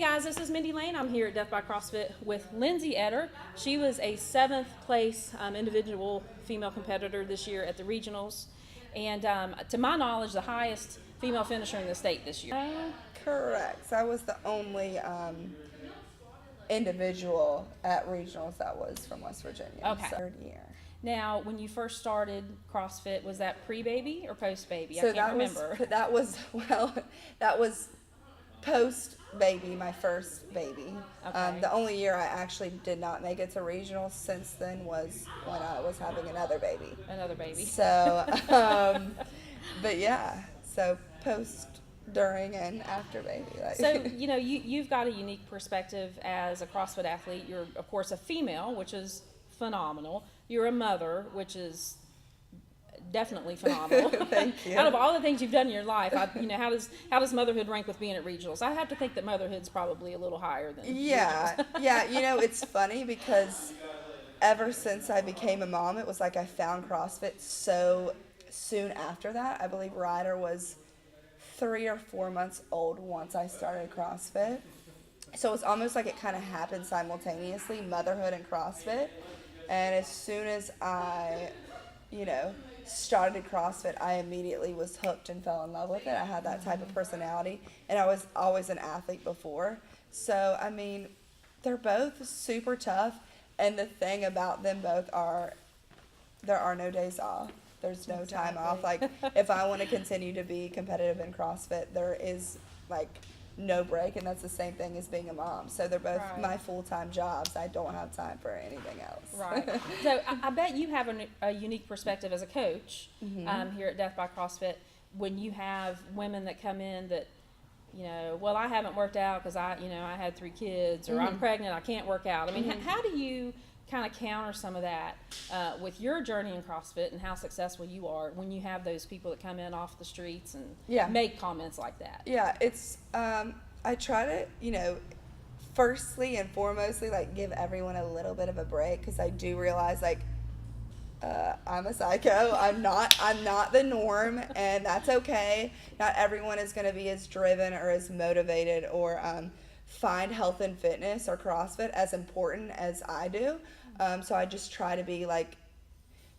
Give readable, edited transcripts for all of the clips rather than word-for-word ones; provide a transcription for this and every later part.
guys, this is Mindy Lane. I'm here at Death by CrossFit with Lindsay Etter. She was a 7th place individual female competitor this year at the regionals, and to my knowledge, the highest female finisher in the state this year. Correct. So I was the only individual at regionals that was from West Virginia. Okay. So, 3rd year. Now, when you first started CrossFit, was that pre-baby or post-baby? So I can't remember. that was post-baby, my first baby. Okay. The only year I actually did not make it to regionals since then was when I was having another baby. Another baby. So, but yeah, so post, during, and after baby. So, you've got a unique perspective as a CrossFit athlete. You're, of course, a female, which is phenomenal. You're a mother, which is definitely phenomenal. Thank you. Out of all the things you've done in your life, how does motherhood rank with being at regionals? I have to think that motherhood's probably a little higher than Yeah, yeah. It's funny because ever since I became a mom, it was like I found CrossFit so soon after that. I believe Ryder was 3 or 4 months old once I started CrossFit. So it's almost like it kind of happened simultaneously, motherhood and CrossFit. And as soon as I, started CrossFit, I immediately was hooked and fell in love with it. I had that type of personality, and I was always an athlete before. So, they're both super tough, and the thing about them both are there are no days off. There's no time off. Like, if I want to continue to be competitive in CrossFit, there is, no break, and that's the same thing as being a mom. So they're both my full-time jobs. I don't have time for anything else. Right. So I bet you have a unique perspective as a coach here at Death by CrossFit when you have women that come in that, well, I haven't worked out because I had 3 kids, or I'm pregnant, I can't work out. How do you kind of counter some of that with your journey in CrossFit and how successful you are when you have those people that come in off the streets and make comments like that? Yeah, it's I try to firstly and foremostly give everyone a little bit of a break, because I do realize I'm a psycho. I'm not the norm, and that's okay. Not everyone is going to be as driven or as motivated or find health and fitness or CrossFit as important as I do. So I just try to be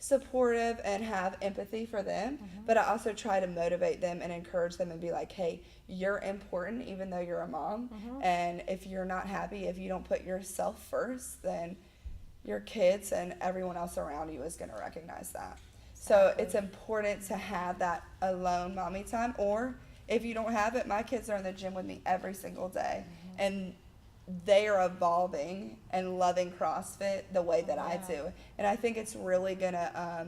supportive and have empathy for them, but I also try to motivate them and encourage them and be like, hey, you're important even though you're a mom, and if you're not happy, if you don't put yourself first, then your kids and everyone else around you is going to recognize that. So it's important to have that alone mommy time, or if you don't have it, my kids are in the gym with me every single day, and they are evolving and loving CrossFit the way that I do. And I think it's really going to,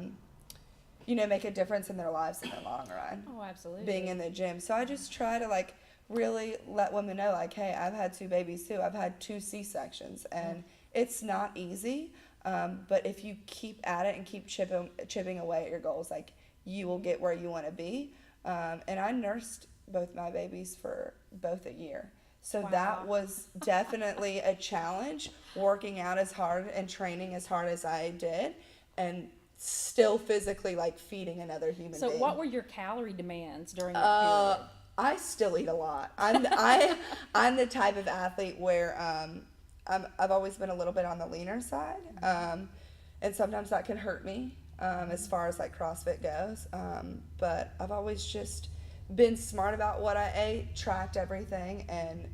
make a difference in their lives in the long run. Oh, absolutely. Being in the gym. So I just try to, really let women know, hey, I've had 2 babies too. I've had 2 C-sections, and it's not easy. But if you keep at it and keep chipping away at your goals, you will get where you want to be. And I nursed both my babies for both a year. So that was definitely a challenge, working out as hard and training as hard as I did, and still physically feeding another human being. So what were your calorie demands during that period? I still eat a lot. I'm the type of athlete where I've always been a little bit on the leaner side, and sometimes that can hurt me as far as CrossFit goes. But I've always just been smart about what I ate, tracked everything, and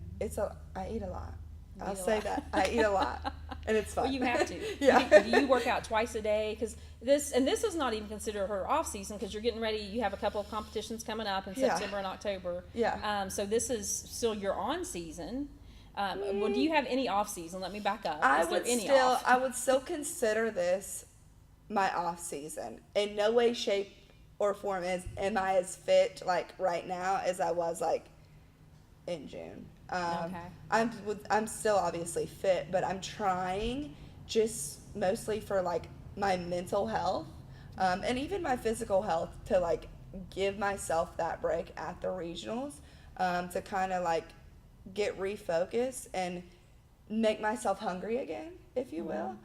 I eat a lot. I'll say that. I eat a lot, and it's fun. Well, you have to. Yeah. Do you work out twice a day? Because this is not even considered her off season, because you're getting ready. You have a couple of competitions coming up in September and October. Yeah. So this is still your on season. Well, do you have any off season? Let me back up. I would still consider this my off season. In no way, shape, or form am I as fit right now as I was in June. I'm still obviously fit, but I'm trying just mostly for my mental health, and even my physical health, to give myself that break at the regionals, to kind of get refocused and make myself hungry again, if you will.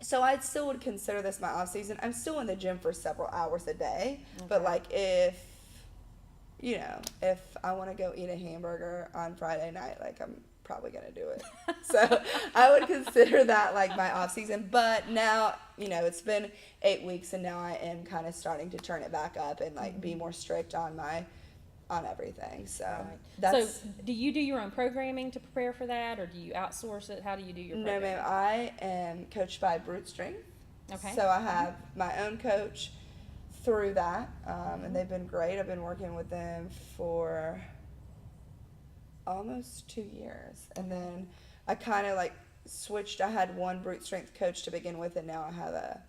So I still would consider this my off season. I'm still in the gym for several hours a day, but if you know, if I want to go eat a hamburger on Friday night, like I'm probably going to do it. So I would consider that like my off season. But now, you know, it's been 8 weeks and now I am kind of starting to turn it back up and like be more strict on everything. So that's. So do you do your own programming to prepare for that, or do you outsource it? How do you do your No, programming? ma'am. I am coached by Brute Strength. Okay. So I have my own coach through that, and they've been great. I've been working with them for almost 2 years, and then I kind of like switched. I had one Brute Strength coach to begin with, and now I have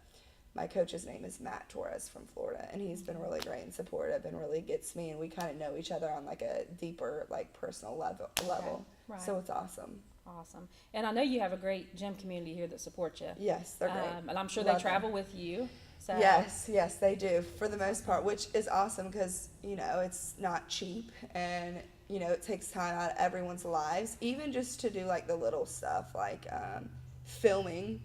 my coach's name is Matt Torres from Florida, and he's been really great and supportive and really gets me, and we kind of know each other on like a deeper, like personal level. Right. So it's awesome. Awesome. And I know you have a great gym community here that supports you. Yes, they're great. And I'm sure Love they travel them. with you. So. Yes, they do for the most part, which is awesome because, you know, it's not cheap and, you know, it takes time out of everyone's lives, even just to do like the little stuff like filming.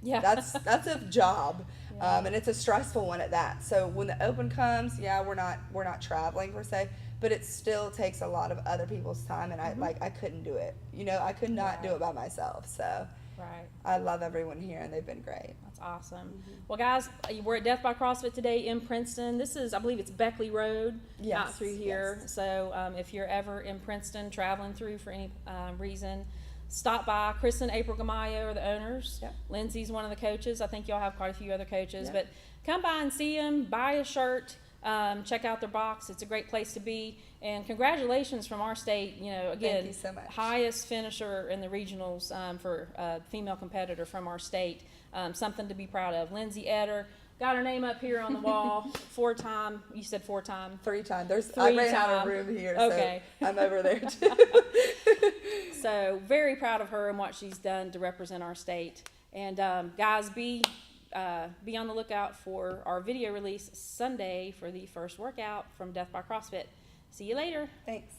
Yeah. That's a job, Yeah. and it's a stressful one at that. So when the open comes, yeah, we're not traveling per se, but it still takes a lot of other people's time, and I couldn't do it. You know, I could not do it by myself. So Right. I love everyone here, and they've been great. That's awesome. Well, guys, we're at Death by CrossFit today in Princeton. This is, I believe it's Beckley Road out Yes, through here. yes. So if you're ever in Princeton traveling through for any reason, stop by. Chris and April Gamayo are the owners. Yep. Lindsay's one of the coaches. I think y'all have quite a few other coaches. Yep. But come by and see them, buy a shirt, check out their box. It's a great place to be. And congratulations from our state. You know, again, Thank you so much. highest finisher in the regionals for a female competitor from our state. Something to be proud of. Lindsay Eder got her name up here on the wall. 4-time. You said 4-time. 3 times. I ran out of 3-time. room here, Okay. so I'm over there too. So very proud of her and what she's done to represent our state. And guys, be on the lookout for our video release Sunday for the first workout from Death by CrossFit. See you later. Thanks.